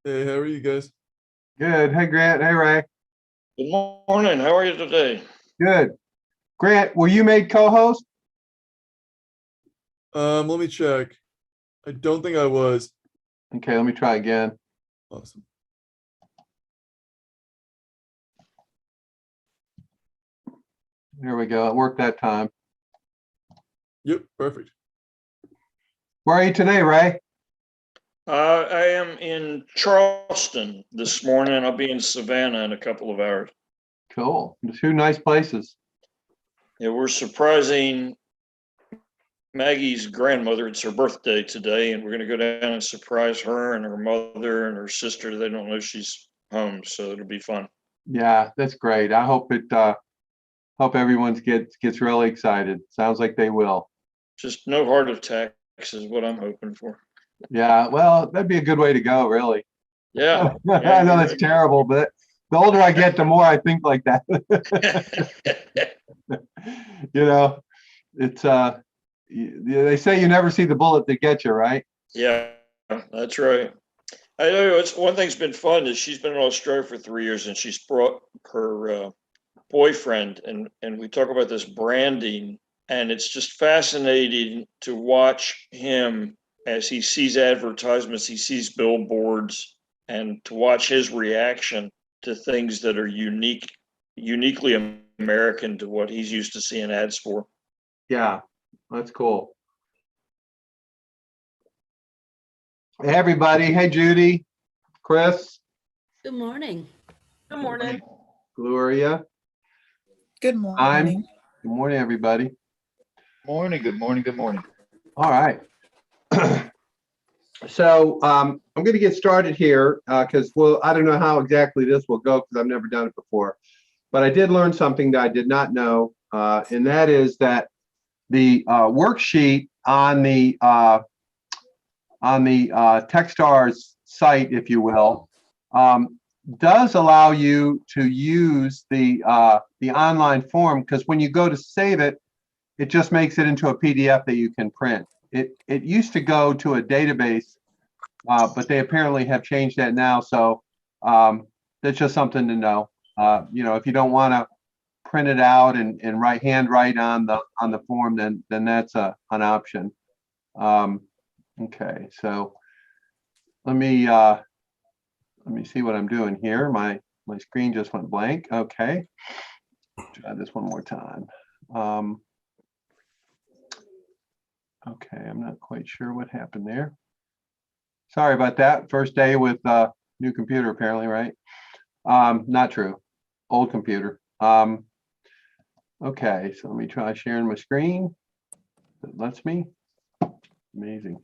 Hey, how are you guys? Good. Hey, Grant. Hey, Ray. Good morning. How are you today? Good. Grant, were you made co-host? Let me check. I don't think I was. Okay, let me try again. Awesome. Here we go. It worked that time. Yep, perfect. Where are you today, Ray? I am in Charleston this morning. I'll be in Savannah in a couple of hours. Cool. Two nice places. Yeah, we're surprising Maggie's grandmother. It's her birthday today, and we're going to go down and surprise her and her mother and her sister. They don't know she's home, so it'll be fun. Yeah, that's great. I hope hope everyone gets really excited. Sounds like they will. Just no heart attacks is what I'm hoping for. Yeah, well, that'd be a good way to go, really. Yeah. I know that's terrible, but the older I get, the more I think like that. You know, it's they say you never see the bullet that gets you, right? Yeah, that's right. I know it's one thing's been fun is she's been in Australia for 3 years and she's brought her boyfriend and we talk about this branding and it's just fascinating to watch him as he sees advertisements, he sees billboards, and to watch his reaction to things that are uniquely American to what he's used to seeing ads for. Yeah, that's cool. Hey, everybody. Hey, Judy, Chris, Good morning. Good morning. Gloria. Good I'm. morning. Good morning, everybody. Morning, good morning, good morning. All right. So I'm going to get started here because, well, I don't know how exactly this will go because I've never done it before. But I did learn something that I did not know, and that is that the worksheet on the Techstars site, if you will, does allow you to use the online form because when you go to save it, it just makes it into a PDF that you can print. It used to go to a database, but they apparently have changed that now. So that's just something to know. If you don't want to print it out and handwrite on the form, then that's an option. Okay, so let me see what I'm doing here. My screen just went blank. Okay, try this one more time. Okay, I'm not quite sure what happened there. Sorry about that. First day with new computer, apparently, right? Not true. Old computer. Okay, so let me try sharing my screen. It lets me. Amazing.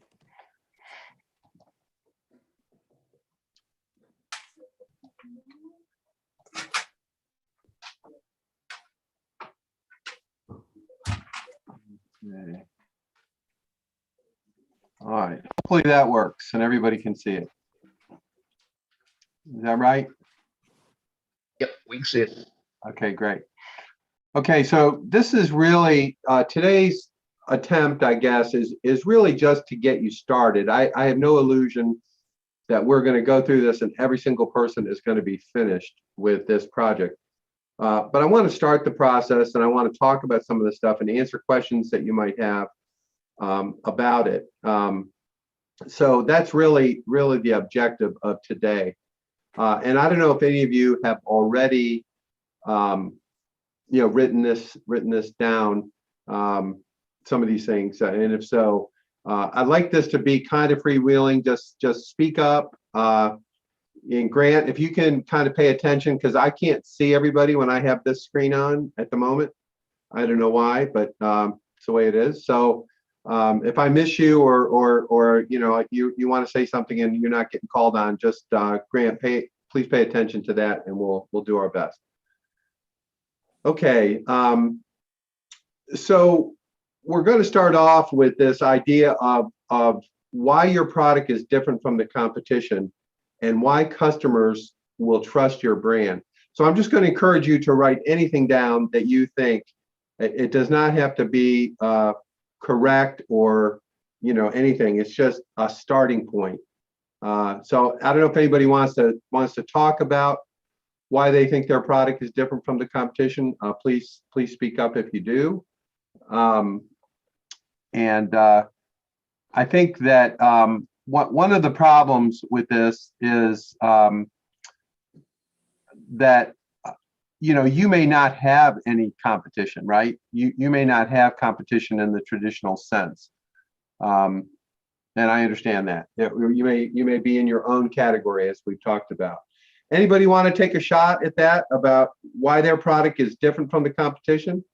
Okay. All right, hopefully that works and everybody can see it. Is that right? Yep, we can see it. Okay, great. Okay, so this is really today's attempt, I guess, is really just to get you started. I have no illusion that we're going to go through this and every single person is going to be finished with this project. But I want to start the process and I want to talk about some of the stuff and answer questions that you might have about it. So that's really the objective of today. And I don't know if any of you have already, written this down, some of these things. And if so, I'd like this to be kind of freewheeling. Just speak up. And Grant, if you can kind of pay attention, because I can't see everybody when I have this screen on at the moment. I don't know why, but it's the way it is. So if I miss you or you want to say something and you're not getting called on, just Grant, please pay attention to that, and we'll do our best. Okay, so we're going to start off with this idea of why your product is different from the competition and why customers will trust your brand. So I'm just going to encourage you to write anything down that you think. It does not have to be correct or anything. It's just a starting point. So I don't know if anybody wants to talk about why they think their product is different from the competition. Please speak up if you do. I think that one of the problems with this is that you may not have any competition, right? You may not have competition in the traditional sense, and I understand that. You may be in your own category, as we've talked about. Anybody want to take a shot at that, about why their product is different from the competition?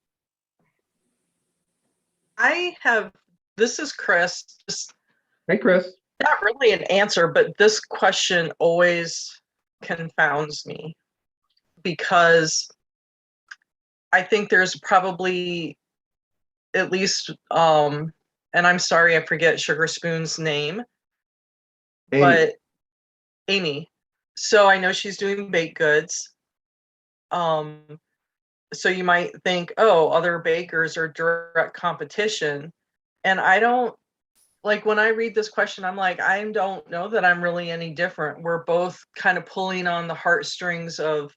This is Chris. Just Hey, Chris. not really an answer, but this question always confounds me because I think there's probably at least, and I'm sorry, I forget Sugar Spoon's name, Amy. but Amy. So I know she's doing baked goods. So you might think, oh, other bakers are direct competition. And I don't, like, when I read this question, I'm like, I don't know that I'm really any different. We're both kind of pulling on the heartstrings of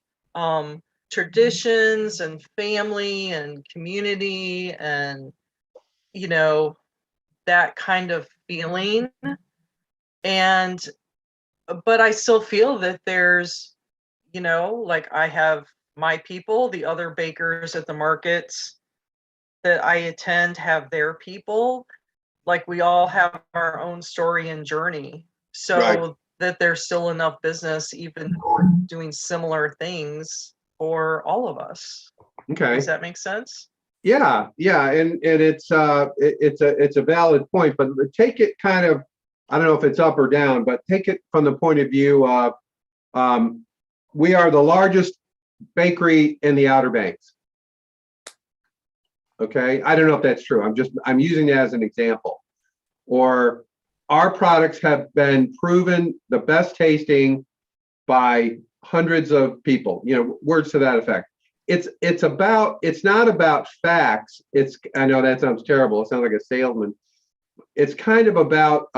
traditions and family and community and, that kind of feeling. But I still feel that there's, like, I have my people, the other bakers at the markets that I attend have their people. Like, we all have our own story and journey, so Right. that there's still enough business, even doing similar things, for all of us. Okay. Does that make sense? Yeah, and it's a valid point, but take it kind of, I don't know if it's up or down, but take it from the point of view of we are the largest bakery in the Outer Banks. Okay, I don't know if that's true. I'm using it as an example. Or our products have been proven the best tasting by hundreds of people, words to that effect. It's not about facts. I know that sounds terrible. It sounds like a salesman. It's kind of about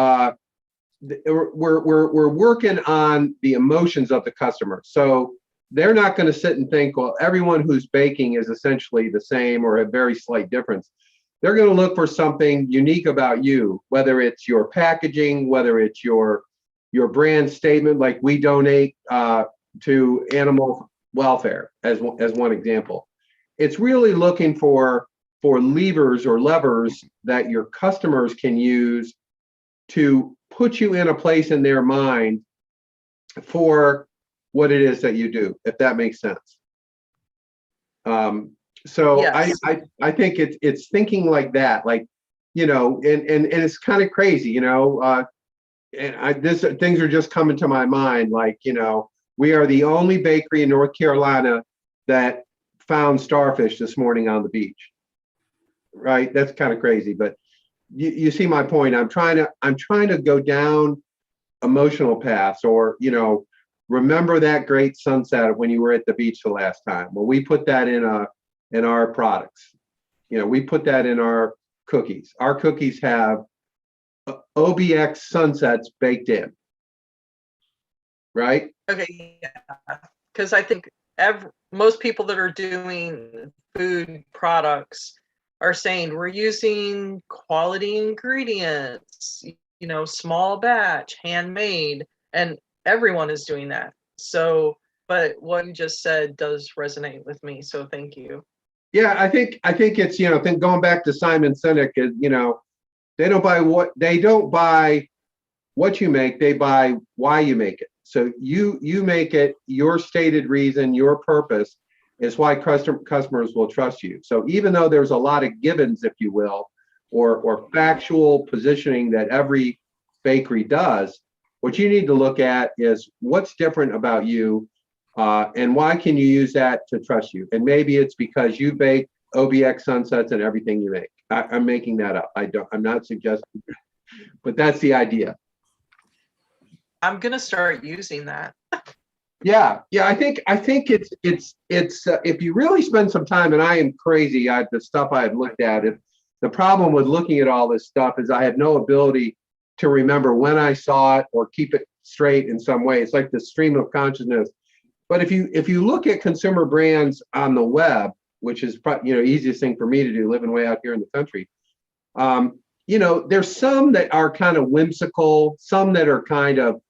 we're working on the emotions of the customer. So they're not going to sit and think, well, everyone who's baking is essentially the same or a very slight difference. They're going to look for something unique about you, whether it's your packaging, whether it's your brand statement, like we donate to animal welfare as one example. It's really looking for levers or levers that your customers can use to put you in a place in their mind for what it is that you do, if that makes sense. So Yes. I think it's thinking like that, like, and it's kind of crazy, and things are just coming to my mind, like, we are the only bakery in North Carolina that found starfish this morning on the beach. Right? That's kind of crazy, but you see my point. I'm trying to go down emotional paths, or remember that great sunset when you were at the beach the last time. Well, we put that in our products. We put that in our cookies. Our cookies have OBX sunsets baked in. Right? Okay, yeah. Because I think most people that are doing food products are saying we're using quality ingredients, small batch, handmade, and everyone is doing that. So, but what you just said does resonate with me. So thank you. Yeah, I think it's, going back to Simon Sinek is, they don't buy what you make, they buy why you make it. So you make it, your stated reason, your purpose is why customers will trust you. So even though there's a lot of givens, if you will, or factual positioning that every bakery does, what you need to look at is what's different about you, and why can you use that to trust you? And maybe it's because you bake OBX sunsets in everything you make. I'm making that up. I'm not suggesting, but that's the idea. I'm gonna start using that. Yeah. I think it's if you really spend some time, and I am crazy at the stuff I've looked at. The problem with looking at all this stuff is I have no ability to remember when I saw it or keep it straight in some way. It's like the stream of consciousness. But if you look at consumer brands on the web, which is easiest thing for me to do, living way out here in the country, there's some that are kind of whimsical, some that are kind of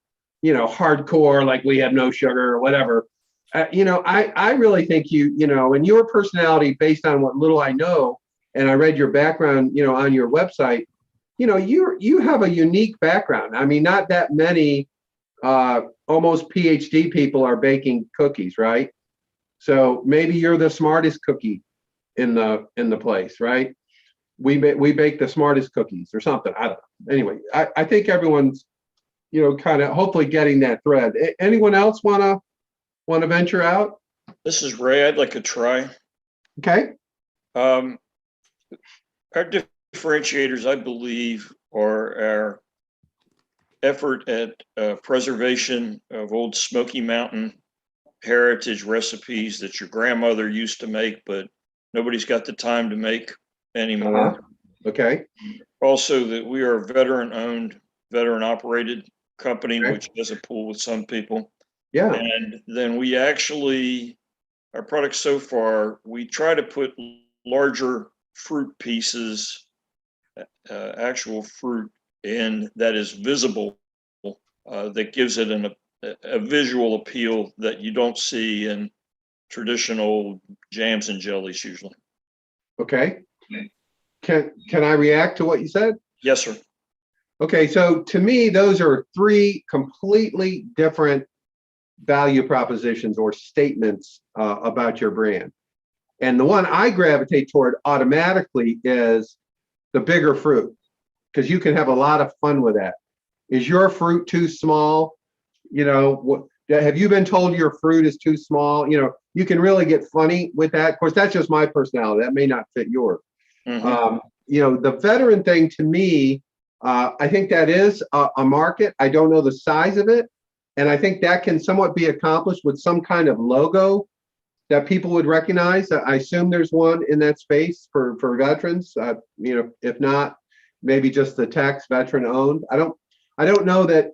hardcore, like we have no sugar or whatever. I really think and your personality, based on what little I know, and I read your background, on your website, you have a unique background. I mean, not that many almost PhD people are baking cookies, right? So maybe you're the smartest cookie in the place, right? We bake the smartest cookies or something. I don't know. Anyway, I think everyone's kind of hopefully getting that thread. Anyone else want to venture out? This is Ray. I'd like to try. Okay. Our differentiators, I believe, are our effort at preservation of old Smoky Mountain heritage recipes that your grandmother used to make, but nobody's got the time to make anymore. Okay. Also, that we are a veteran-owned, veteran-operated company, Okay. which has a pool with some people. Yeah. And then we actually, our products so far, we try to put larger fruit pieces, actual fruit in that is visible, that gives it a visual appeal that you don't see in traditional jams and jellies usually. Okay. Can I react to what you said? Yes, sir. Okay, so to me, those are three completely different value propositions or statements about your brand. And the one I gravitate toward automatically is the bigger fruit, because you can have a lot of fun with that. Is your fruit too small? Have you been told your fruit is too small? You can really get funny with that. Of course, that's just my personality. That may not fit yours. Mhm. The veteran thing to me, I think that is a market. I don't know the size of it. And I think that can somewhat be accomplished with some kind of logo that people would recognize. I assume there's one in that space for veterans. If not, maybe just the tax veteran owned. I don't know that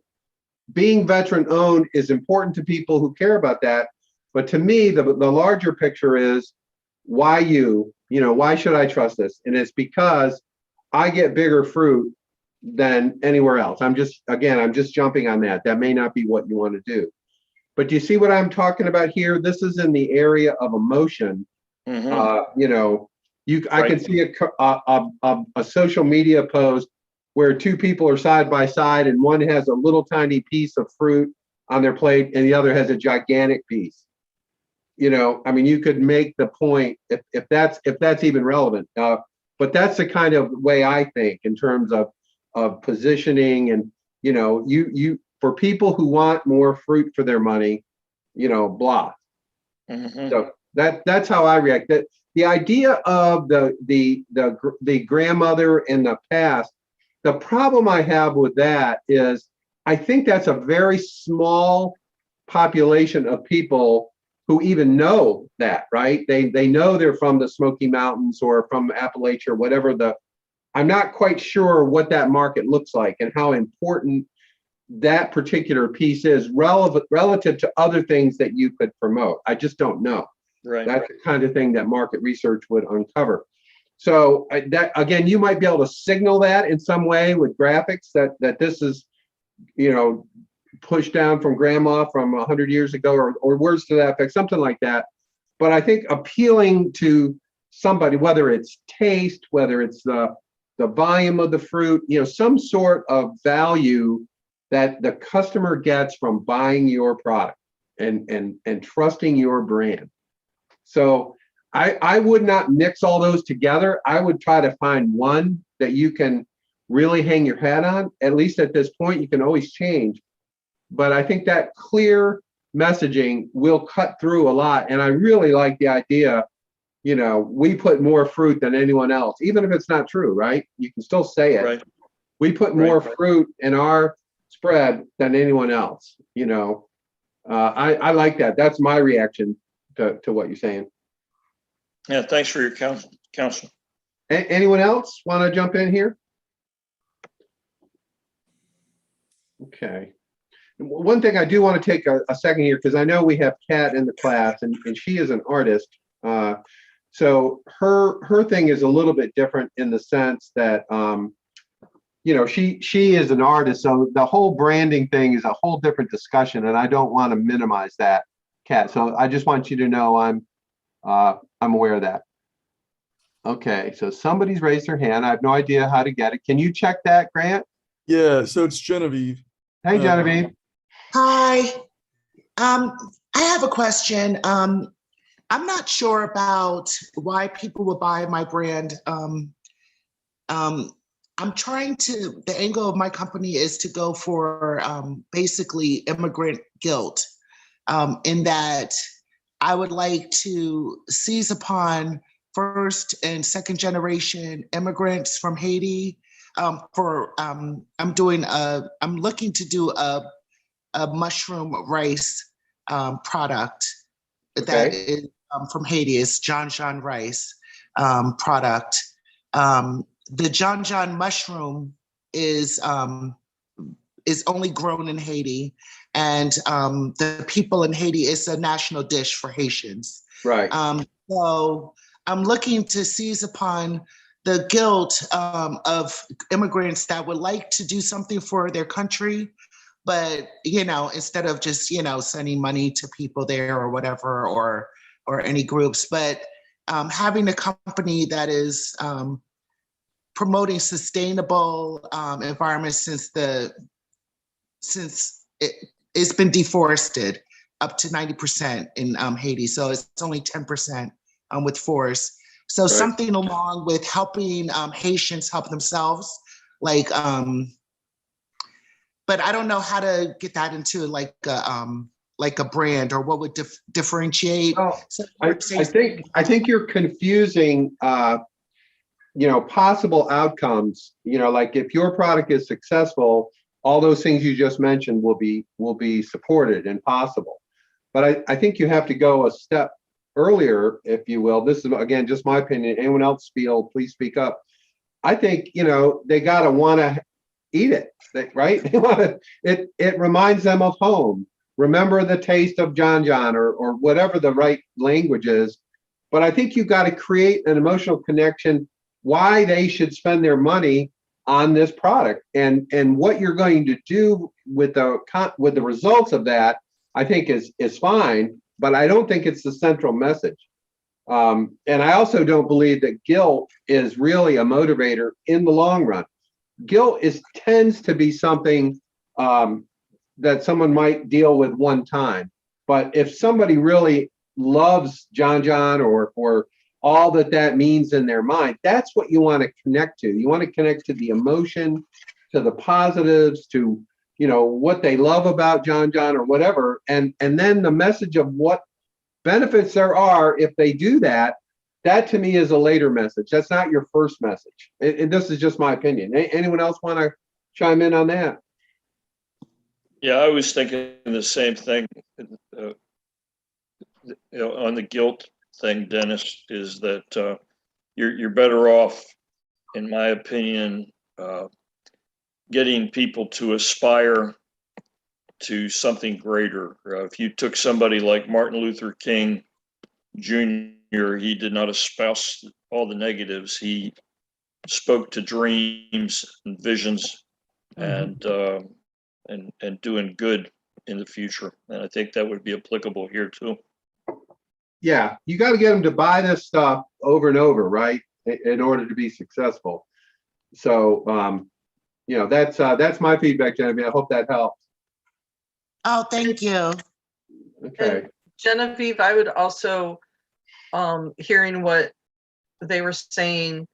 being veteran owned is important to people who care about that. But to me, the larger picture is why why should I trust this? And it's because I get bigger fruit than anywhere else. I'm just jumping on that. That may not be what you want to do. But do you see what I'm talking about here? This is in the area of emotion. Mhm. I can see a social media post where two people are side by side and one has a little tiny piece of fruit on their plate and the other has a gigantic piece. You could make the point if that's even relevant. But that's the kind of way I think in terms of positioning and you for people who want more fruit for their money, blah. Mhm. So that's how I react. That the idea of the grandmother in the past, the problem I have with that is I think that's a very small population of people who even know that, right? They know they're from the Smoky Mountains or from Appalachia or whatever. I'm not quite sure what that market looks like and how important that particular piece is relative to other things that you could promote. I just don't know. Right. That's the kind of thing that market research would uncover. So that again, you might be able to signal that in some way with graphics that this is, pushed down from grandma from 100 years ago or words to that effect, something like that. But I think appealing to somebody, whether it's taste, whether it's the volume of the fruit, some sort of value that the customer gets from buying your product and trusting your brand. So I would not mix all those together. I would try to find one that you can really hang your hat on. At least at this point, you can always change. But I think that clear messaging will cut through a lot. And I really like the idea, we put more fruit than anyone else, even if it's not true, right? You can still say it. Right. We put more fruit in our spread than anyone else, I like that. That's my reaction to what you're saying. Yeah. Thanks for your counsel. Anyone else want to jump in here? Okay. One thing I do want to take a second here, because I know we have Kat in the class, and she is an artist. So her thing is a little bit different in the sense that, she is an artist. So the whole branding thing is a whole different discussion, and I don't want to minimize that, Kat. So I just want you to know I'm aware of that. Okay, so somebody's raised their hand. I have no idea how to get it. Can you check that, Grant? Yeah, so it's Genevieve. Hey, Genevieve. Hi. I have a question. I'm not sure about why people would buy my brand. I'm trying to, the angle of my company is to go for basically immigrant guilt, in that I would like to seize upon first and second generation immigrants from Haiti. I'm looking to do a mushroom rice product that is from Haiti. It's John rice product. The John mushroom is only grown in Haiti, and the people in Haiti, it's a national dish for Haitians. Right. So I'm looking to seize upon the guilt of immigrants that would like to do something for their country, but instead of just sending money to people there or whatever, or any groups, but having a company that is promoting sustainable environments, since it's been deforested up to 90% in Haiti, so it's only 10% with forests. So Right. something along with helping Haitians help themselves, but I don't know how to get that into like a brand, or what would differentiate. Well, I think you're confusing possible outcomes. Like if your product is successful, all those things you just mentioned will be supported and possible. But I think you have to go a step earlier, if you will. This is, again, just my opinion. Anyone else please speak up. I think they gotta want to eat it, right? They want to. It reminds them of home. Remember the taste of John or whatever the right language is. But I think you've got to create an emotional connection why they should spend their money on this product, and what you're going to do with the results of that, I think is fine, but I don't think it's the central message. And I also don't believe that guilt is really a motivator in the long run. Guilt tends to be something that someone might deal with one time. But if somebody really loves John or all that means in their mind, that's what you want to connect to. You want to connect to the emotion, to the positives, to what they love about John or whatever, and then the message of what benefits there are if they do that. That to me is a later message. That's not your first message. And this is just my opinion. Anyone else want to chime in on that? Yeah, I was thinking the same thing. On the guilt thing, Dennis, is that you're better off, in my opinion, getting people to aspire to something greater. If you took somebody like Martin Luther King Jr., he did not espouse all the negatives. He spoke to dreams and visions, and doing good in the future. And I think that would be applicable here too. Yeah, you got to get them to buy this stuff over and over, right, in order to be successful. So, that's my feedback, Genevieve. I hope that helps. Oh, thank you. Okay. And Genevieve, I would also, hearing what they were saying,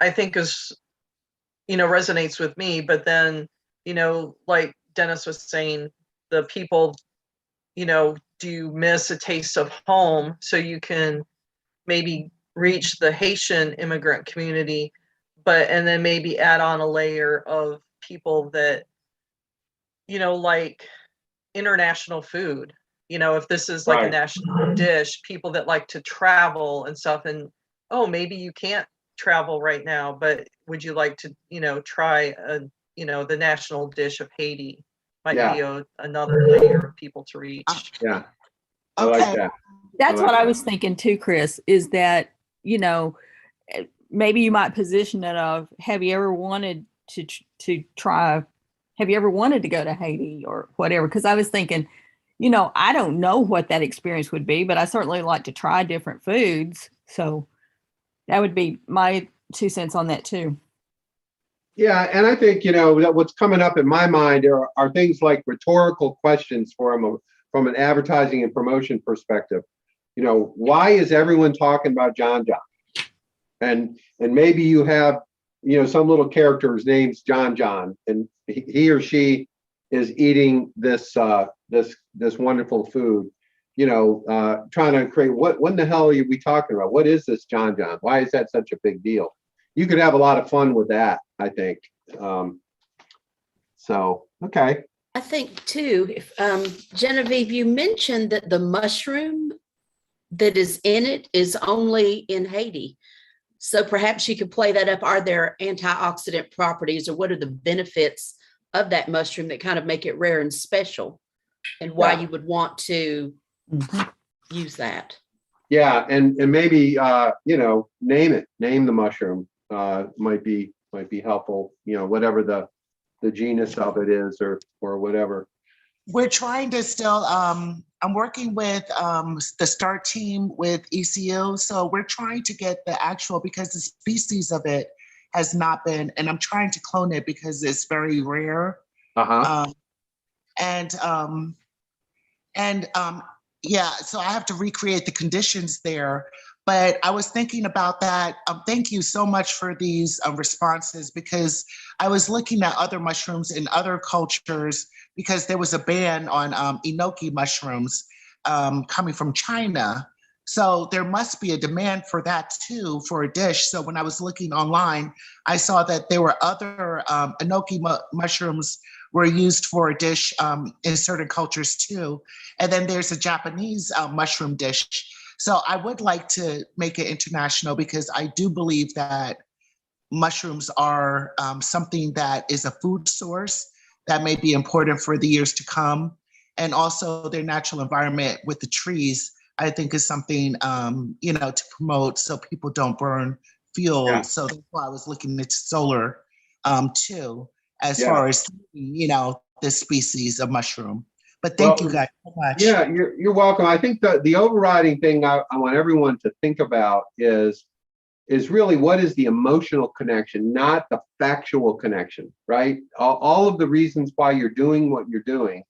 I think is, resonates with me. But then, like Dennis was saying, the people, do you miss a taste of home? So you can maybe reach the Haitian immigrant community, and then maybe add on a layer of people that, like international food, if this is like Right. a national dish, people that like to travel and stuff, and maybe you can't travel right now, but would you like to, try the national dish of Haiti might Yeah. be another layer of people to reach. Yeah. I like Okay. that. That's like what I that. was thinking too, Chris, is that, maybe you might position it of, have you ever wanted to try, have you ever wanted to go to Haiti or whatever? Because I was thinking, I don't know what that experience would be, but I certainly like to try different foods. So that would be my 2 cents on that too. Yeah, and I think, that what's coming up in my mind are things like rhetorical questions from an advertising and promotion perspective. Why is everyone talking about John John? And maybe you have, some little character's name's John John, and he or she is eating this wonderful food, trying to create what in the hell are we talking about? What is this John John? Why is that such a big deal? You could have a lot of fun with that, I think. Okay. I think too, if Genevieve, you mentioned that the mushroom that is in it is only in Haiti. So perhaps you could play that up. Are there antioxidant properties, or what are the benefits of that mushroom that kind of make it rare and special, and why you would want to use that? Yeah, and maybe name the mushroom might be helpful. Whatever the genus of it is, or whatever. We're trying to still, I'm working with the START team with ECU. So we're trying to get the actual, because the species of it has not been, and I'm trying to clone it because it's very rare. Yeah, so I have to recreate the conditions there. But I was thinking about that. Thank you so much for these responses, because I was looking at other mushrooms in other cultures, because there was a ban on Enoki mushrooms coming from China. So there must be a demand for that too, for a dish. So when I was looking online, I saw that there were other Enoki mushrooms were used for a dish in certain cultures too. And then there's a Japanese mushroom dish. So I would like to make it international, because I do believe that mushrooms are something that is a food source that may be important for the years to come. And also their natural environment with the trees, I think is something, to promote so people don't burn fuel. Yeah. So that's why I was looking at solar too, as far as, this species of mushroom. But thank you guys so much. Yeah, you're welcome. I think the overriding thing I want everyone to think about is really, what is the emotional connection, not the factual connection, right? All of the reasons why you're doing what you're doing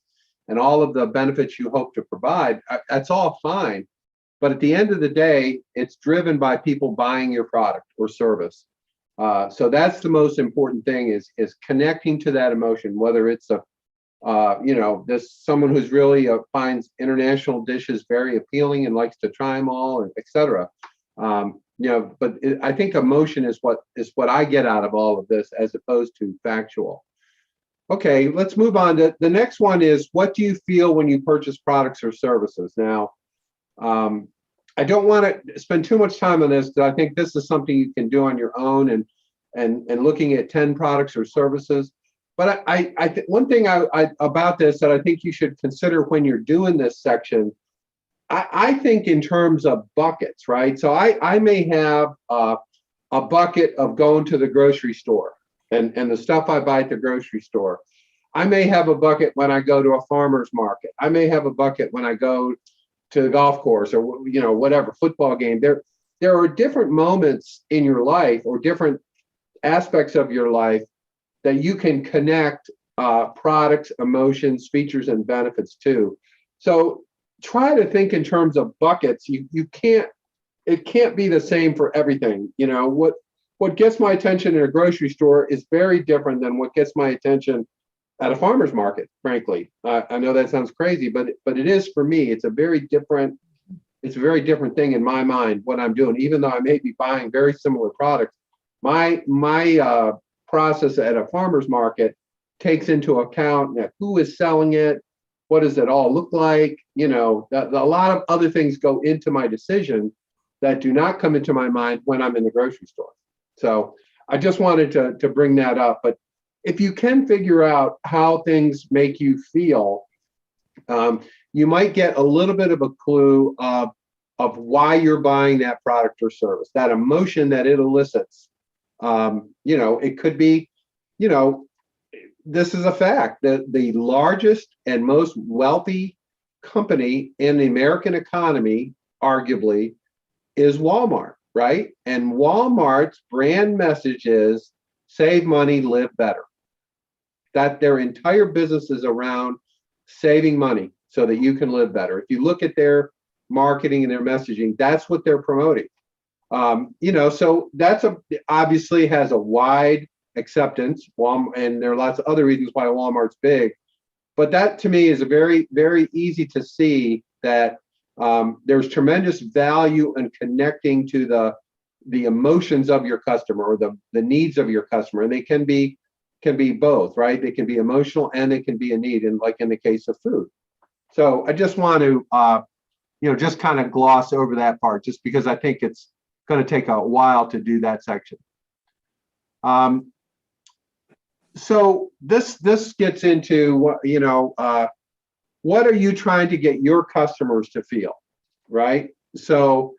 and all of the benefits you hope to provide, that's all fine. But at the end of the day, it's driven by people buying your product or service. So that's the most important thing, is connecting to that emotion, whether it's there's someone who's really finds international dishes very appealing and likes to try them all, and et cetera. But I think emotion is what I get out of all of this, as opposed to factual. Okay, let's move on to the next one. Is, what do you feel when you purchase products or services? Now, I don't want to spend too much time on this, because I think this is something you can do on your own, and looking at 10 products or services. But one thing about this that I think you should consider when you're doing this section, I think in terms of buckets, right? So I may have a bucket of going to the grocery store and the stuff I buy at the grocery store. I may have a bucket when I go to a farmer's market. I may have a bucket when I go to the golf course, or whatever, football game. There are different moments in your life, or different aspects of your life, that you can connect products, emotions, features, and benefits to. So try to think in terms of buckets. It can't be the same for everything. What gets my attention in a grocery store is very different than what gets my attention at a farmer's market, frankly. I know that sounds crazy, but it is for me. It's a very different thing in my mind, what I'm doing, even though I may be buying very similar products. My process at a farmer's market takes into account who is selling it, what does it all look like, a lot of other things go into my decision that do not come into my mind when I'm in the grocery store. So I just wanted to bring that up. But if you can figure out how things make you feel, you might get a little bit of a clue of why you're buying that product or service, that emotion that it elicits. It could be, this is a fact that the largest and most wealthy company in the American economy, arguably, is Walmart, right? And Walmart's brand message is save money, live better. That their entire business is around saving money so that you can live better. If you look at their marketing and their messaging, that's what they're promoting. So that's obviously has a wide acceptance, and there are lots of other reasons why Walmart's big. But that to me is a very, very easy to see that there's tremendous value in connecting to the emotions of your customer or the needs of your customer, and they can be both, right? They can be emotional and they can be a need, and like in the case of food. So I just want to just kind of gloss over that part, just because I think it's going to take a while to do that section. So this gets into what are you trying to get your customers to feel, right? So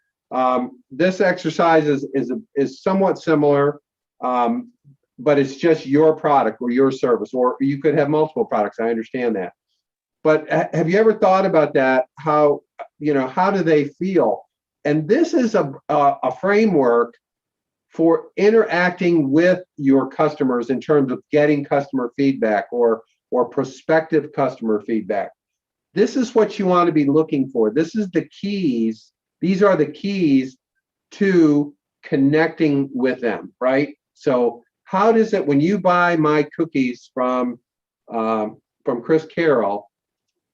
this exercise is somewhat similar, but it's just your product or your service, or you could have multiple products. I understand that, but have you ever thought about that? How do they feel? And this is a framework for interacting with your customers in terms of getting customer feedback or prospective customer feedback. This is what you want to be looking for. This is the keys. These are the keys to connecting with them, right? So how does it, when you buy my cookies from Chris Carroll,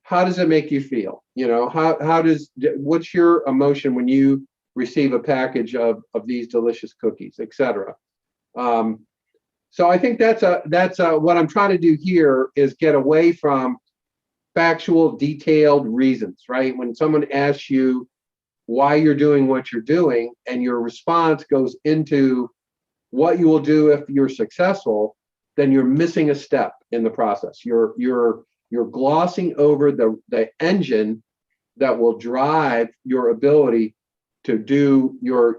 how does it make you feel? What's your emotion when you receive a package of these delicious cookies, etc. So I think that's what I'm trying to do here is get away from factual, detailed reasons, right? When someone asks you why you're doing what you're doing, and your response goes into what you will do if you're successful, then you're missing a step in the process. You're glossing over the engine that will drive your ability to do your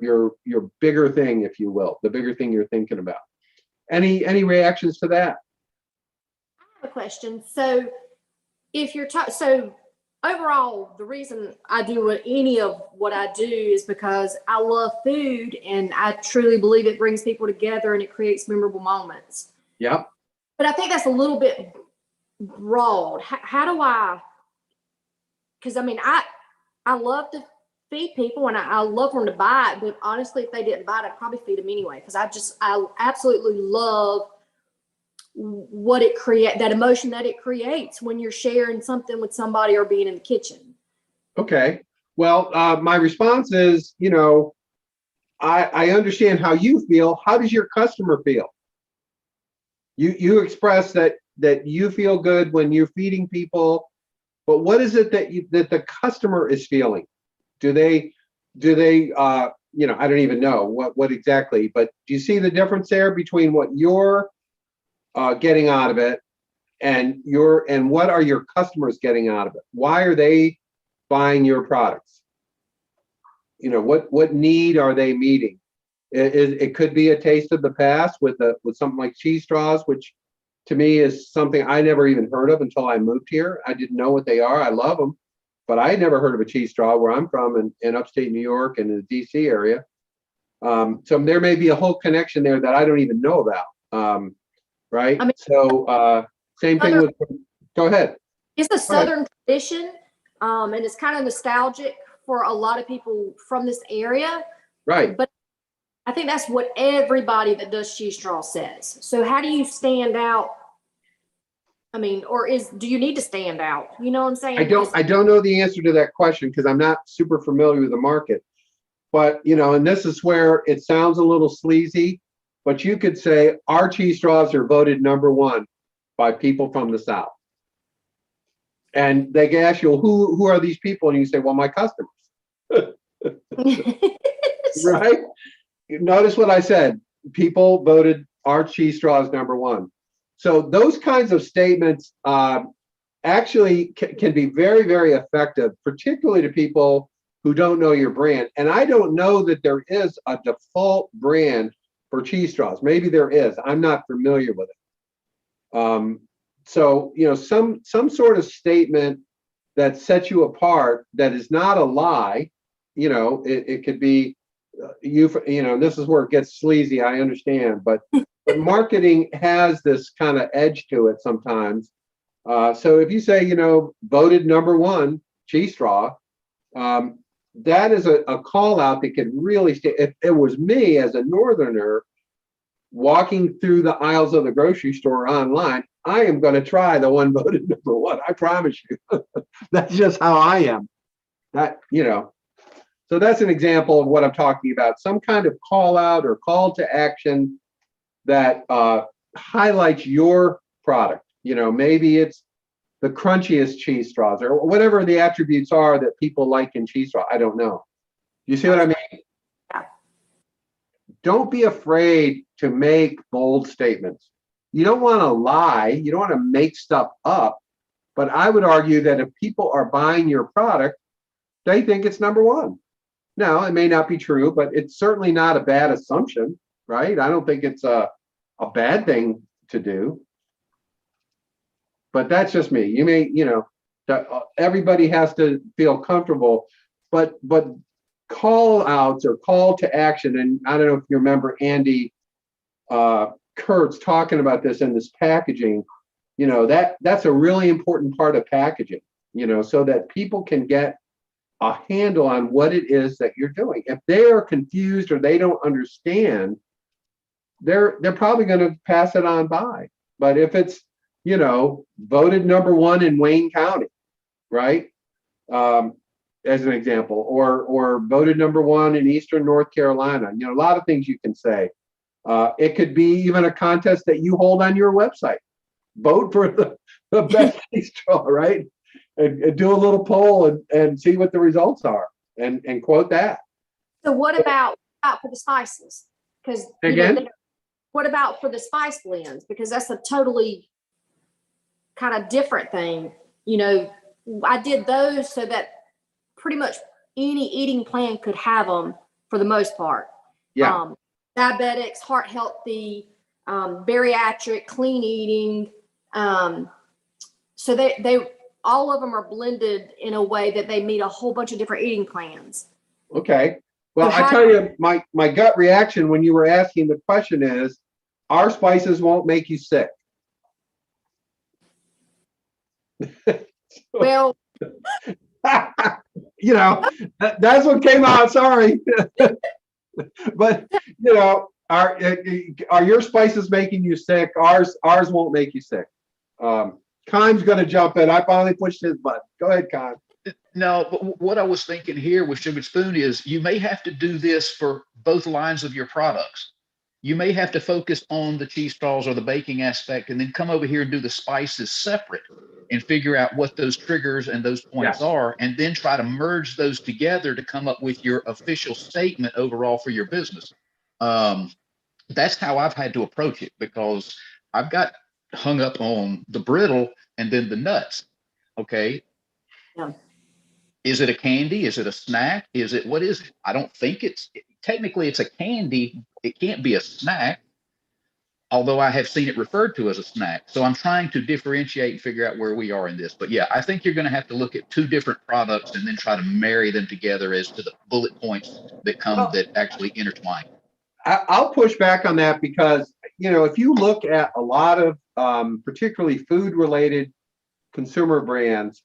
bigger thing, if you will, the bigger thing you're thinking about. Any reactions to that? I have a question. So if you're so overall, the reason I do any of what I do is because I love food, and I truly believe it brings people together and it creates memorable moments. Yeah. But I think that's a little bit broad. How do I? Because I mean, I love to feed people, and I love for them to buy it. But honestly, if they didn't buy it, I'd probably feed them anyway, because I absolutely love what it create, that emotion that it creates when you're sharing something with somebody or being in the kitchen. Okay. Well, my response is, I understand how you feel. How does your customer feel? You express that you feel good when you're feeding people, but what is it that the customer is feeling? Do they I don't even know what exactly, but do you see the difference there between what you're getting out of it and what are your customers getting out of it? Why are they buying your products? What need are they meeting? It could be a taste of the past with something like cheese straws, which to me is something I never even heard of until I moved here. I didn't know what they are. I love them, but I had never heard of a cheese straw where I'm from in upstate New York and in the DC area. So there may be a whole connection there that I don't even know about. Right. I mean, so same thing with, go ahead. It's a Southern tradition, and it's kind of nostalgic for a lot of people from this area. Right. But I think that's what everybody that does cheese straw says. So how do you stand out? I mean, do you need to stand out? You know what I'm saying? I don't know the answer to that question because I'm not super familiar with the market. But, and this is where it sounds a little sleazy, but you could say our cheese straws are voted #1 by people from the South. And they can ask you, who are these people? And you say, well, my customers. Right? Notice what I said. People voted our cheese straws #1. So those kinds of statements actually can be very, very effective, particularly to people who don't know your brand. And I don't know that there is a default brand for cheese straws. Maybe there is. I'm not familiar with it. So, you know, some sort of statement that sets you apart that is not a lie. You know, it could be you know, this is where it gets sleazy, I understand, but marketing has this kind of edge to it sometimes. So if you say, you know, voted #1 cheese straw, that is a call out that could really stay. If it was me as a northerner walking through the aisles of the grocery store online, I am going to try the one voted #1. I promise you. That's just how I am. That, you know, so that's an example of what I'm talking about. Some kind of call out or call to action that highlights your product. You know, maybe it's the crunchiest cheese straws or whatever the attributes are that people like in cheese straw. I don't know. You see what I mean? Yeah. Don't be afraid to make bold statements. You don't want to lie. You don't want to make stuff up. But I would argue that if people are buying your product, they think it's #1. Now, it may not be true, but it's certainly not a bad assumption, right? I don't think it's a bad thing to do. But that's just me. You may, you know, everybody has to feel comfortable, but call outs or call to action. And I don't know if you remember Andy Kurtz talking about this in this packaging. You know, that's a really important part of packaging, you know, so that people can get a handle on what it is that you're doing. If they are confused or they don't understand, they're probably going to pass it on by. But if it's, you know, voted #1 in Wayne County, right? As an example, or voted #1 in Eastern North Carolina, you know, a lot of things you can say. It could be even a contest that you hold on your website. Vote for the best cheese straw, right? And do a little poll and see what the results are and quote that. So what about for the spices? Because Again? what about for the spice blends? Because that's a totally kind of different thing. You know, I did those so that pretty much any eating plan could have them for the most part. Yeah. Diabetics, heart healthy, bariatric, clean eating. So they all of them are blended in a way that they meet a whole bunch of different eating plans. Okay. Well, So I tell you, my gut reaction when you were asking the question is, our spices won't make you sick. Well, you know, that's what came out. Sorry. But, you know, are your spices making you sick? Ours won't make you sick. Khan's going to jump in. I finally pushed his button. Go ahead, Khan. No, but what I was thinking here with Sugar Spoon is you may have to do this for both lines of your products. You may have to focus on the cheese straws or the baking aspect and then come over here and do the spices separate and figure out what those triggers and those points are, and then try to merge those together to come up with your official statement overall for your business. That's how I've had to approach it, because I've got hung up on the brittle and then the nuts. Okay. Yeah. Is it a candy? Is it a snack? What is it? I don't think technically it's a candy. It can't be a snack, although I have seen it referred to as a snack. So I'm trying to differentiate and figure out where we are in this. But yeah, I think you're going to have to look at two different products and then try to marry them together as to the bullet points that actually intertwine. I'll push back on that because, you know, if you look at a lot of particularly food-related consumer brands,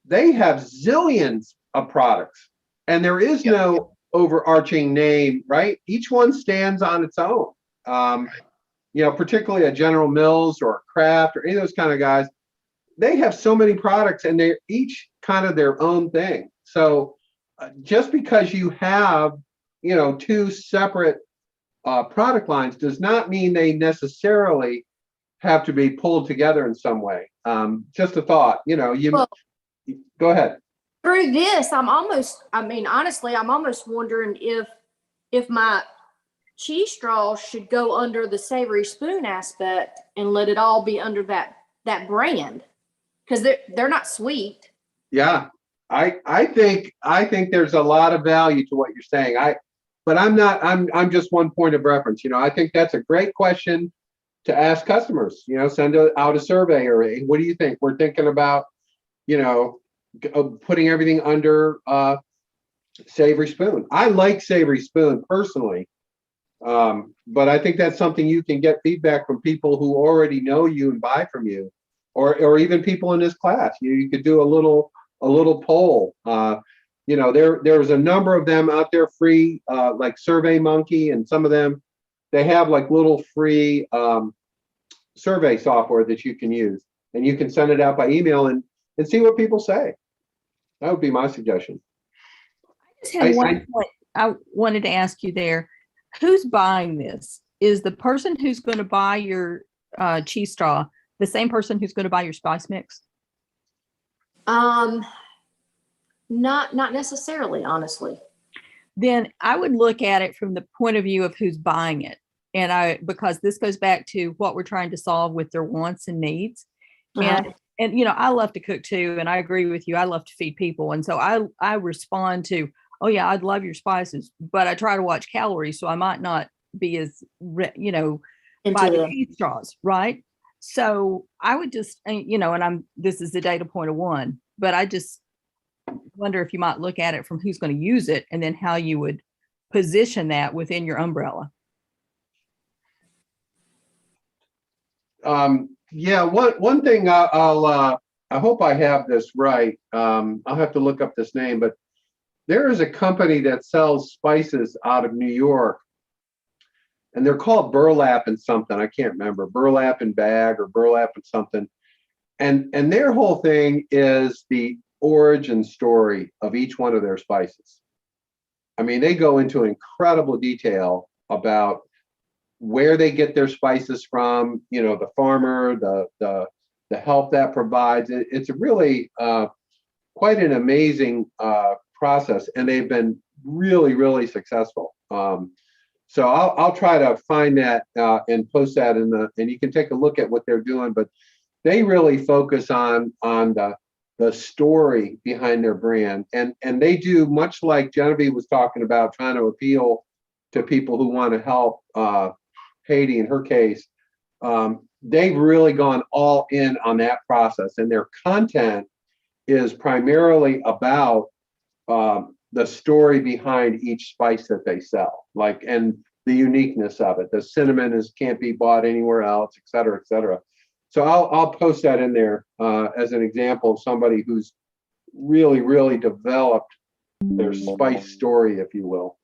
they have zillions of products, and there is no overarching name, right? Each one stands on its own. You know, particularly a General Mills or a Kraft or any of those kind of guys, they have so many products and they're each kind of their own thing. So just because you have, you know, two separate product lines does not mean they necessarily have to be pulled together in some way. Just a thought, you know, go ahead. Through this, honestly, I'm almost wondering if my cheese straws should go under the Savory Spoon aspect and let it all be under that brand, because they're not sweet. Yeah, I think there's a lot of value to what you're saying. But I'm just one point of reference. I think that's a great question to ask customers. Send out a survey, or hey, what do you think? We're thinking about, putting everything under Savory Spoon. I like Savory Spoon personally. But I think that's something you can get feedback from people who already know you and buy from you, or even people in this class. You could do a little poll. There's a number of them out there free, like SurveyMonkey, and some of them, they have like little free survey software that you can use, and you can send it out by email and see what people say. That would be my suggestion. I just had one point I wanted to ask you there. Who's buying this? Is the person who's going to buy your cheese straw the same person who's going to buy your spice mix? Not necessarily, honestly. Then I would look at it from the point of view of who's buying it. Because this goes back to what we're trying to solve with their wants and needs. And I love to cook too. And I agree with you. I love to feed people. And so I respond to, oh yeah, I'd love your spices, but I try to watch calories. So I might not be as, buy the cheese straws. Right. So I would just, this is the data point of one, but I just wonder if you might look at it from who's going to use it and then how you would position that within your umbrella. Yeah, one thing I hope I have this right. I'll have to look up this name, but there is a company that sells spices out of New York, and they're called Burlap and something. I can't remember, Burlap and Bag or Burlap and something. And their whole thing is the origin story of each one of their spices. I mean, they go into incredible detail about where they get their spices from, the farmer, the help that provides. It's really quite an amazing process, and they've been really, really successful. So I'll try to find that and post that and you can take a look at what they're doing. But they really focus on the story behind their brand, and they do much like Genevieve was talking about, trying to appeal to people who want to help Haiti in her case. They've really gone all in on that process, and their content is primarily about the story behind each spice that they sell, and the uniqueness of it. The cinnamon can't be bought anywhere else, et cetera, et cetera. So I'll post that in there as an example of somebody who's really, really developed their spice story, if you will.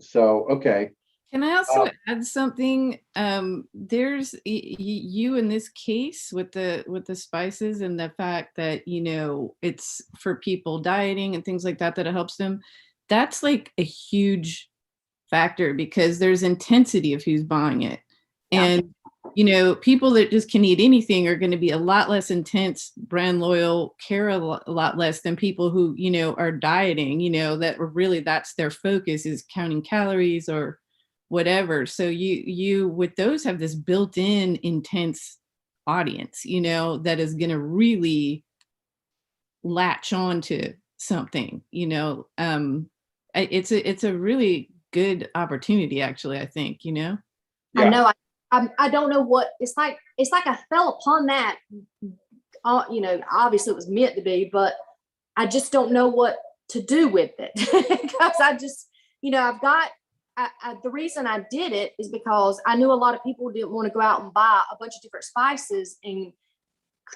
So, okay. Can I also add something? There's you in this case with the spices and the fact that, it's for people dieting and things like that, that it helps them. That's like a huge factor because there's intensity of who's buying it. Yeah. And, people that just can eat anything are going to be a lot less intense, brand loyal, care a lot less than people who, are dieting, that really, that's their focus is counting calories or whatever. So you with those have this built-in intense audience, that is going to really latch on to something, it's a really good opportunity, actually, I think, Yeah. I know. I don't know what it's like. It's like I fell upon that, obviously it was meant to be, but I just don't know what to do with it because I just, I've got, the reason I did it is because I knew a lot of people didn't want to go out and buy a bunch of different spices and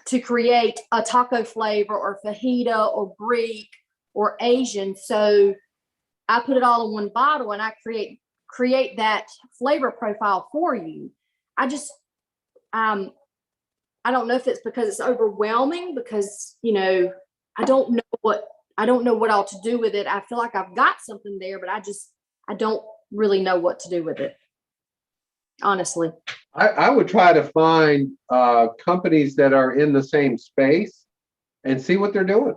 to create a taco flavor or fajita or Greek or Asian. So I put it all in one bottle and I create that flavor profile for you. I just, I don't know if it's because it's overwhelming because, I don't know what all to do with it. I feel like I've got something there, but I don't really know what to do with it. Honestly. I would try to find companies that are in the same space and see what they're doing.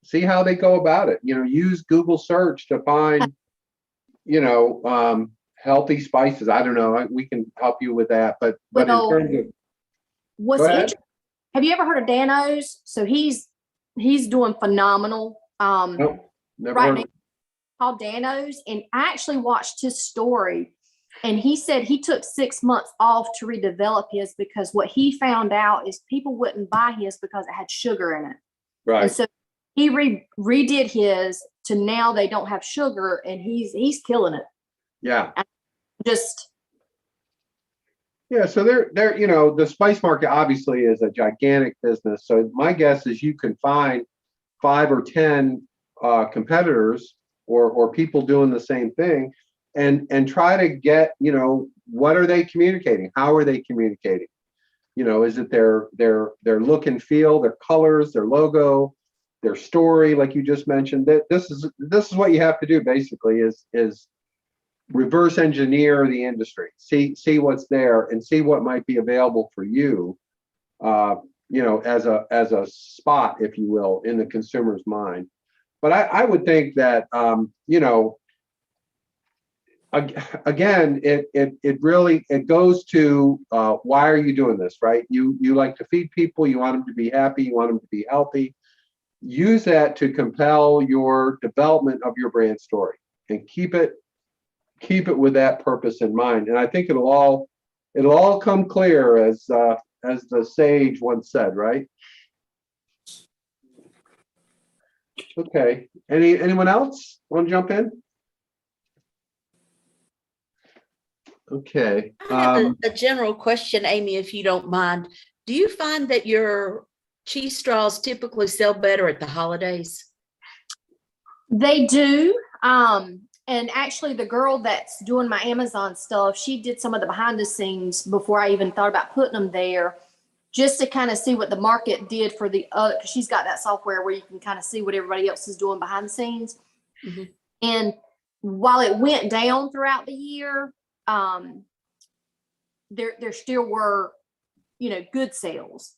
See how they go about it. Use Google search to find, healthy spices. I don't know. We can help you with that, but in Well, terms of, What's Go ahead. interesting, have you ever heard of Dano's? So he's doing phenomenal. nope, never Right heard now, of called Dano's, and I actually watched his story, and he said he took 6 months off to redevelop his because what he found out is people wouldn't buy his because it had sugar in it. right. And so he redid his to now they don't have sugar, and he's killing it. Yeah. Just Yeah, so the spice market obviously is a gigantic business. So my guess is you can find 5 or 10 competitors or people doing the same thing, and try to get, what are they communicating? How are they communicating? Is it their look and feel, their colors, their logo, their story, like you just mentioned? That this is what you have to do basically is reverse engineer the industry, see what's there and see what might be available for you, as a spot, if you will, in the consumer's mind. But I would think that, again, it really goes to why are you doing this, right? You like to feed people, you want them to be happy, you want them to be healthy. Use that to compel your development of your brand story and keep it with that purpose in mind. And I think it'll all come clear, as the sage once said, right? Okay. Anyone else want to jump in? Okay. I have a general question, Amy, if you don't mind. Do you find that your cheese straws typically sell better at the holidays? they do. And actually the girl that's doing my Amazon stuff, she did some of the behind the scenes before I even thought about putting them there, just to kind of see what the market did for the other, because she's got that software where you can kind of see what everybody else is doing behind the scenes. Mm-hmm. And while it went down throughout the year, there still were, good sales.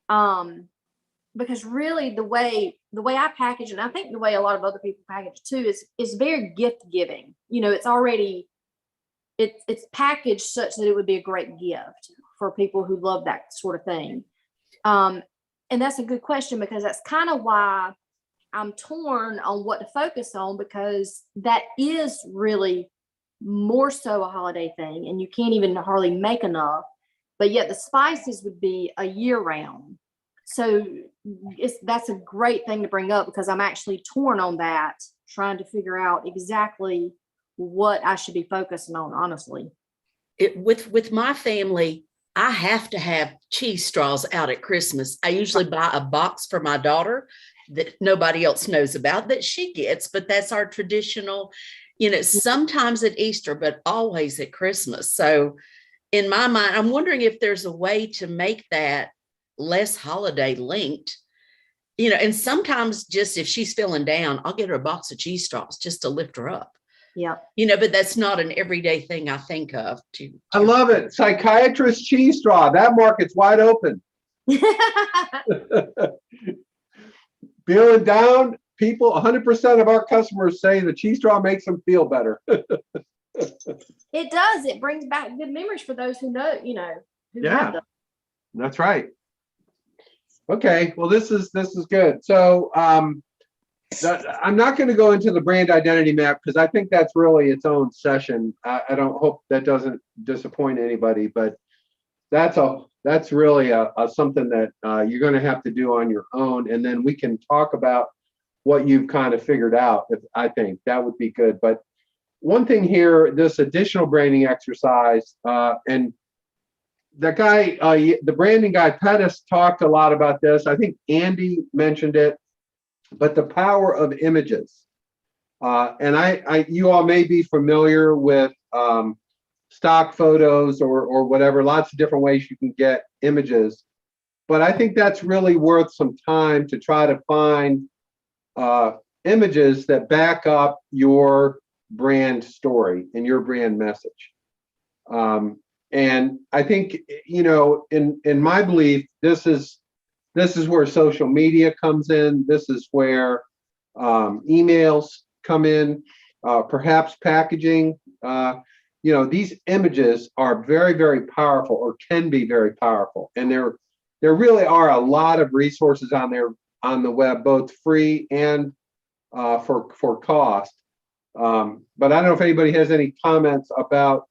Because really the way I package, and I think the way a lot of other people package too, is very gift giving. It's already, it's packaged such that it would be a great gift for people who love that sort of thing. And that's a good question, because that's kind of why I'm torn on what to focus on, because that is really more so a holiday thing, and you can't even hardly make enough, but yet the spices would be a year round. So that's a great thing to bring up, because I'm actually torn on that, trying to figure out exactly what I should be focusing on, honestly. With my family, I have to have cheese straws out at Christmas. I usually buy a box for my daughter that nobody else knows about that she gets, but that's our traditional, sometimes at Easter, but always at Christmas. So in my mind, I'm wondering if there's a way to make that less holiday linked, and sometimes just if she's feeling down, I'll get her a box of cheese straws just to lift her up. Yeah. But that's not an everyday thing I think of. I love it. Psychiatrist cheese straw. That market's wide open. Feeling down, people, 100% of our customers say the cheese straw makes them feel better. It does. It brings back good memories for those who know, who Yeah, have them. that's right. Okay, well, this is good. So I'm not going to go into the brand identity map, because I think that's really its own session. I don't hope that doesn't disappoint anybody, but that's really something that you're going to have to do on your own, and then we can talk about what you've kind of figured out. I think that would be good. But one thing here, this additional branding exercise, and the guy, the branding guy, Pettis, talked a lot about this. I think Andy mentioned it, but the power of images. And you all may be familiar with stock photos or whatever, lots of different ways you can get images. But I think that's really worth some time to try to find images that back up your brand story and your brand message. And I think, in my belief, this is where social media comes in. This is where emails come in. perhaps packaging. These images are very, very powerful, or can be very powerful. And there really are a lot of resources on the web, both free and for cost. But I don't know if anybody has any comments about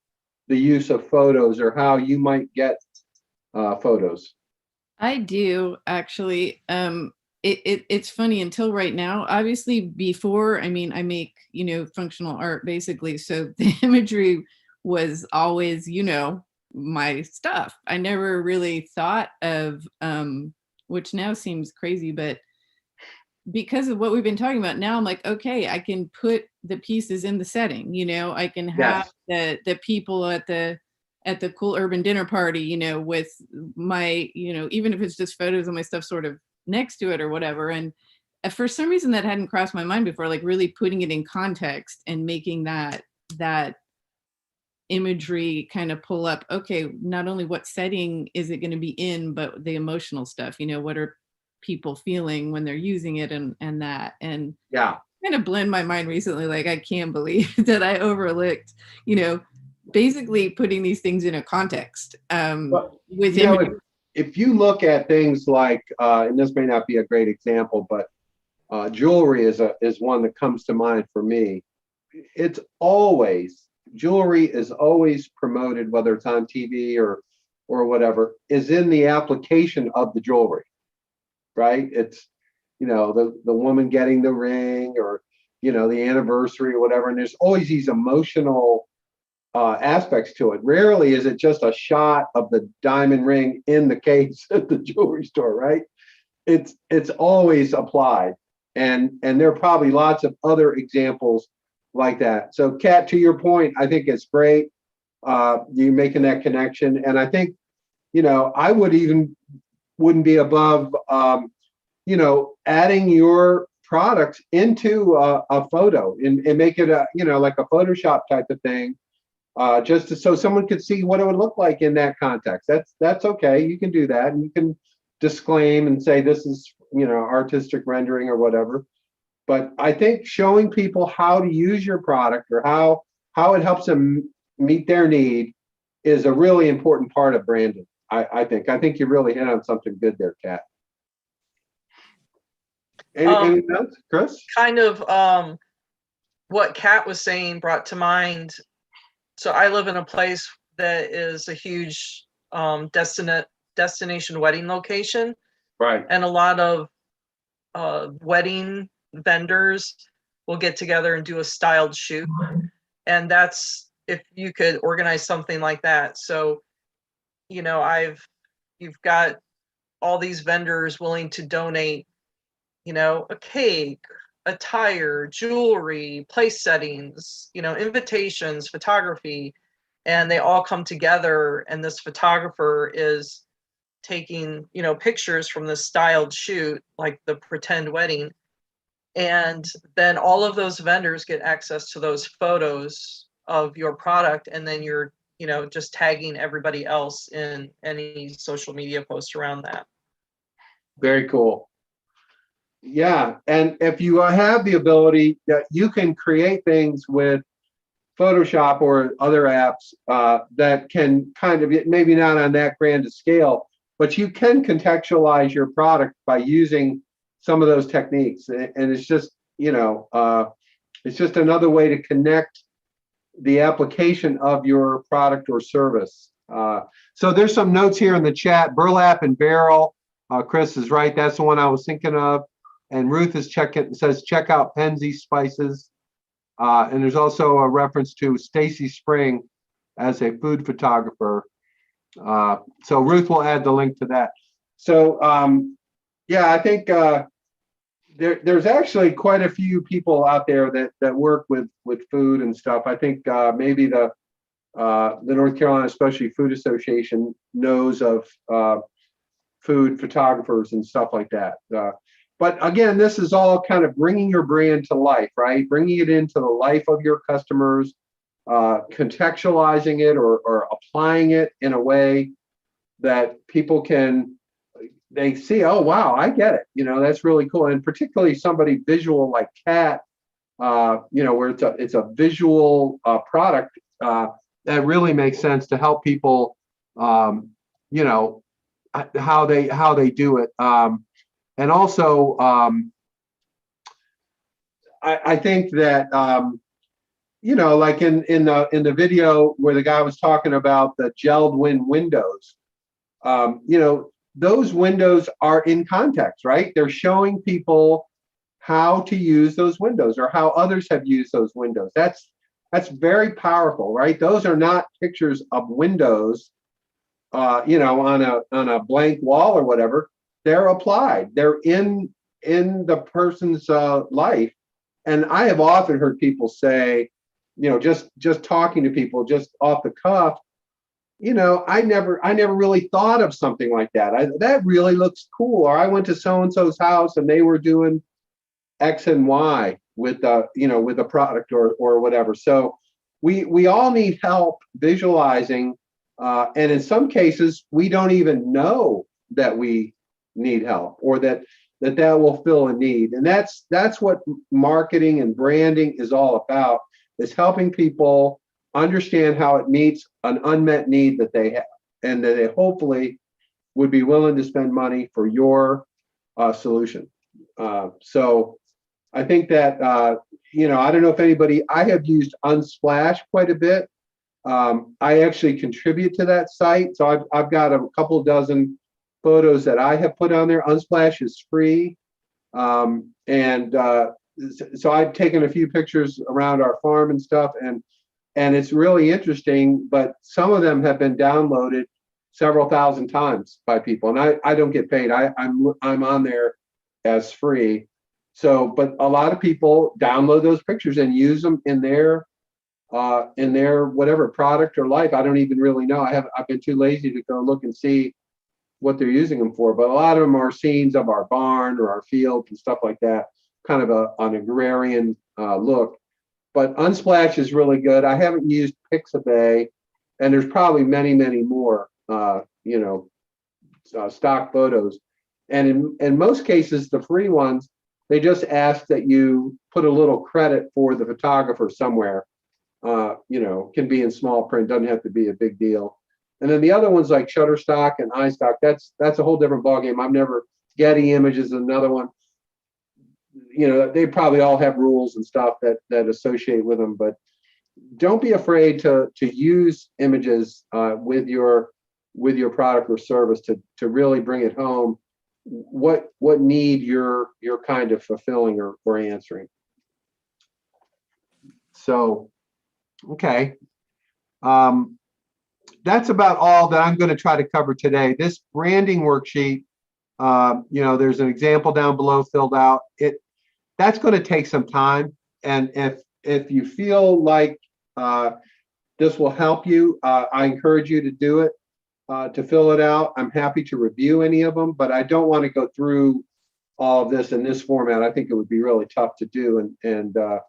the use of photos or how you might get photos. I do actually. It's funny, until right now, obviously before, I mean, I make, functional art basically. So the imagery was always, my stuff. I never really thought of, which now seems crazy, but because of what we've been talking about now, I'm like, okay, I can put the pieces in the setting, I can have the people at the cool urban dinner party, with my, even if it's just photos of my stuff sort of next to it or whatever. And for some reason that hadn't crossed my mind before, like really putting it in context and making that imagery kind of pull up, okay, not only what setting is it going to be in, but the emotional stuff, what are people feeling when they're using it, and that. And yeah, kind of blend my mind recently, like I can't believe that I overlooked, basically putting these things in a context. With if you look at things like, and this may not be a great example, but jewelry is one that comes to mind for me. Jewelry is always promoted, whether it's on TV or whatever, is in the application of the jewelry, right? It's, the woman getting the ring, or, the anniversary or whatever. And there's always these emotional aspects to it. Rarely is it just a shot of the diamond ring in the case at the jewelry store, right? It's always applied. And there are probably lots of other examples like that. So Kat, to your point, I think it's great. You making that connection. And I think, I wouldn't be above, adding your product into a photo and make it like a Photoshop type of thing. So someone could see what it would look like in that context. That's okay. You can do that, and you can disclaim and say this is artistic rendering or whatever. But I think showing people how to use your product, or how it helps them meet their need, is a really important part of branding. I think you really hit on something good there, Kat. Anything else, Chris? Kind of what Kat was saying brought to mind. So I live in a place that is a huge destination wedding location. Right. And a lot of wedding vendors will get together and do a styled shoot. And that's, if you could organize something like that. So, you've got all these vendors willing to donate, a cake, attire, jewelry, place settings, invitations, photography, and they all come together, and this photographer is taking, pictures from the styled shoot, like the pretend wedding. And then all of those vendors get access to those photos of your product, and then you're, just tagging everybody else in any social media posts around that. Very cool. Yeah, and if you have the ability, that you can create things with Photoshop or other apps that can kind of, maybe not on that grand a scale, but you can contextualize your product by using some of those techniques. And it's just, it's just another way to connect the application of your product or service. So there's some notes here in the chat. Burlap and barrel. Chris is right. That's the one I was thinking of. And Ruth is says check out Penzi Spices. And there's also a reference to Stacy Spring as a food photographer. So Ruth will add the link to that. So yeah, I think there's actually quite a few people out there that work with food and stuff. I think maybe the North Carolina, especially Food Association, knows of food photographers and stuff like that. But again, this is all kind of bringing your brand to life, right? Bringing it into the life of your customers, contextualizing it or applying it in a way that people they see, oh, wow, I get it. That's really cool. And particularly somebody visual like Kat, where it's a visual product that really makes sense to help people, how they do it. And also, I think that, like in the video where the guy was talking about the gelled windows, those windows are in context, right? They're showing people how to use those windows or how others have used those windows. That's very powerful, right? Those are not pictures of windows, on a blank wall or whatever. They're applied. They're in the person's life. And I have often heard people say, just talking to people just off the cuff, I never really thought of something like that. That really looks cool. Or I went to so-and-so's house and they were doing X and Y with with a product or whatever. So we all need help visualizing. And in some cases, we don't even know that we need help or that will fill a need. And that's what marketing and branding is all about, is helping people understand how it meets an unmet need that they have, and that they hopefully would be willing to spend money for your solution. So I think that, I don't know if I have used Unsplash quite a bit. I actually contribute to that site. So I've got a couple dozen photos that I have put on there. Unsplash is free. So I've taken a few pictures around our farm and stuff, and it's really interesting, but some of them have been downloaded several thousand times by people, and I don't get paid. I'm on there as free. So, but a lot of people download those pictures and use them in their whatever product or life. I don't even really know. I've been too lazy to go look and see what they're using them for, but a lot of them are scenes of our barn or our field and stuff like that, kind of an agrarian look. But Unsplash is really good. I haven't used Pixabay, and there's probably many more stock photos. And in most cases, the free ones, they just ask that you put a little credit for the photographer somewhere. Can be in small print, doesn't have to be a big deal. And then the other ones like Shutterstock and iStock, that's a whole different ballgame. Getty Images is another one. They probably all have rules and stuff that associate with them, but don't be afraid to use images with your product or service to really bring it home what need you're kind of fulfilling or answering. So, okay. That's about all that I'm going to try to cover today. This branding worksheet, there's an example down below filled out. That's going to take some time. And if you feel like this will help you, I encourage you to do it, to fill it out. I'm happy to review any of them, but I don't want to go through all of this in this format. I think it would be really tough to do, and I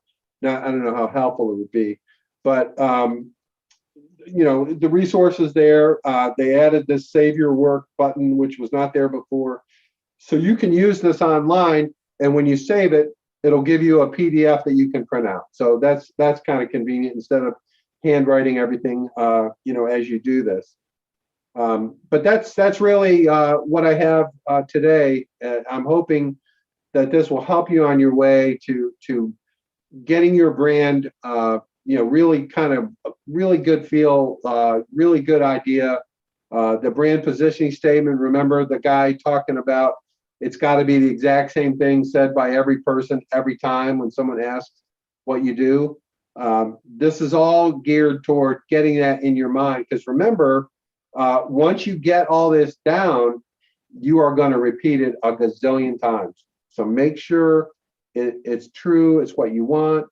don't know how helpful it would be. But the resources there, they added this Save Your Work button, which was not there before. So you can use this online, and when you save it, it'll give you a PDF that you can print out. So that's kind of convenient instead of handwriting everything, as you do this. But that's really what I have today. I'm hoping that this will help you on your way to getting your brand, really kind of really good feel, really good idea. The brand positioning statement, remember the guy talking about it's got to be the exact same thing said by every person every time when someone asks what you do. This is all geared toward getting that in your mind, because remember, once you get all this down, you are going to repeat it a gazillion times. So make sure it's true, it's what you want,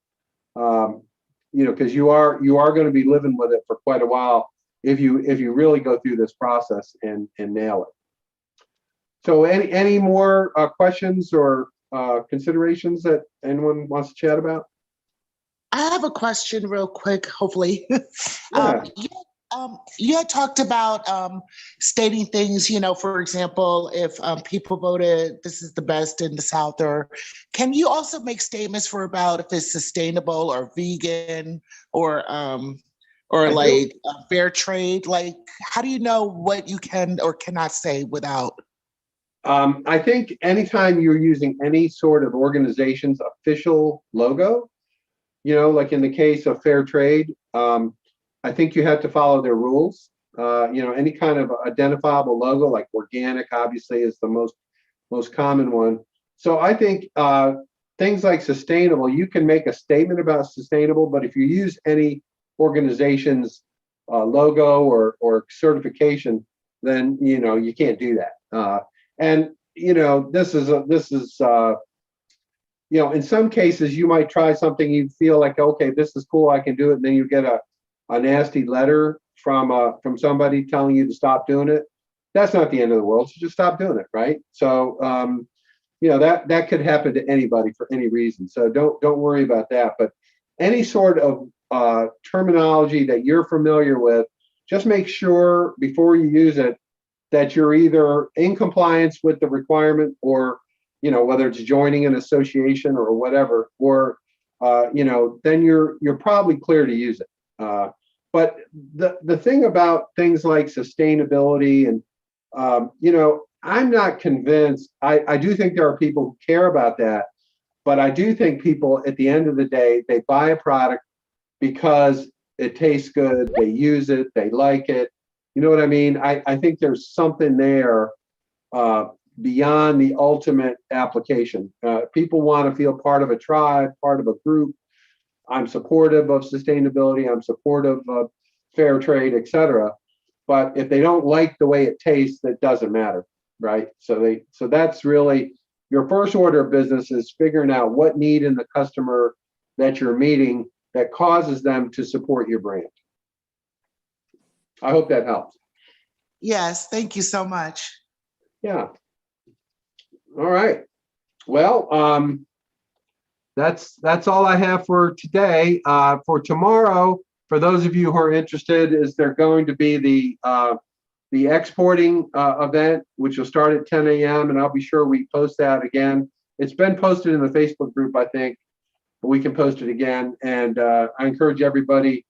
because you are going to be living with it for quite a while if you really go through this process and nail it. So any more questions or considerations that anyone wants to chat about? I have a question real quick, hopefully. Yeah. You had talked about stating things, for example, if people voted this is the best in the South, or can you also make statements for about if it's sustainable or vegan or like fair trade? Like, how do you know what you can or cannot say without? I think anytime you're using any sort of organization's official logo, like in the case of fair trade, I think you have to follow their rules. Any kind of identifiable logo, like organic, obviously is the most common one. So I think things like sustainable, you can make a statement about sustainable, but if you use any organization's logo or certification, then you can't do that. And this is in some cases you might try something, you feel like, okay, this is cool, I can do it, and then you get a nasty letter from somebody telling you to stop doing it. That's not the end of the world. So just stop doing it, right? So that could happen to anybody for any reason. So don't worry about that. But any sort of terminology that you're familiar with, just make sure before you use it that you're either in compliance with the requirement, or whether it's joining an association or whatever, or then you're probably clear to use it. But the thing about things like sustainability and I'm not convinced. I do think there are people who care about that, but I do think people at the end of the day, they buy a product because it tastes good, they use it, they like it. You know what I mean? I think there's something there beyond the ultimate application. People want to feel part of a tribe, part of a group. I'm supportive of sustainability. I'm supportive of fair trade, et cetera. But if they don't like the way it tastes, that doesn't matter, right? So that's really your first order of business, is figuring out what need in the customer that you're meeting that causes them to support your brand. I hope that helps. Yes, thank you so much. Yeah. All right. Well, that's all I have for today. For tomorrow, for those of you who are interested, is there going to be the exporting event, which will start at 10 a.m. and I'll be sure we post that again. It's been posted in the Facebook group, I think, but we can post it again. And I encourage everybody,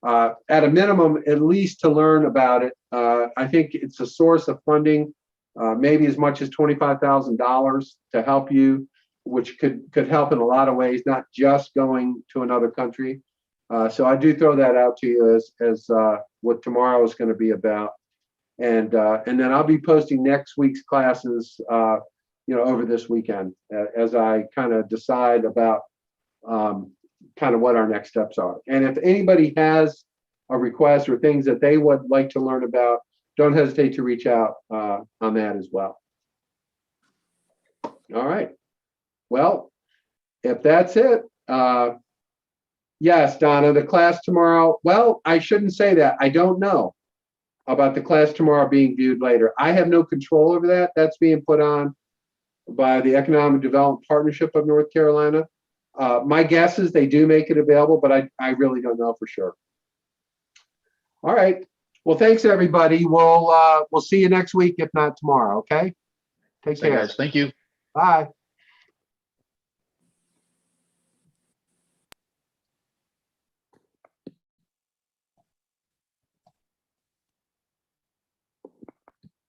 at a minimum, at least to learn about it. I think it's a source of funding, maybe as much as $25,000 to help you, which could help in a lot of ways, not just going to another country. So I do throw that out to you as what tomorrow is going to be about. And then I'll be posting next week's classes, over this weekend as I kind of decide about kind of what our next steps are. And if anybody has a request or things that they would like to learn about, don't hesitate to reach out on that as well. All right. Well, if that's it, yes, Donna, the class tomorrow. Well, I shouldn't say that. I don't know about the class tomorrow being viewed later. I have no control over that. That's being put on by the Economic Development Partnership of North Carolina. My guess is they do make it available, but I really don't know for sure. All right. Well, thanks everybody. We'll see you next week, if not tomorrow. Okay. Take care. Guys, thank you. Bye.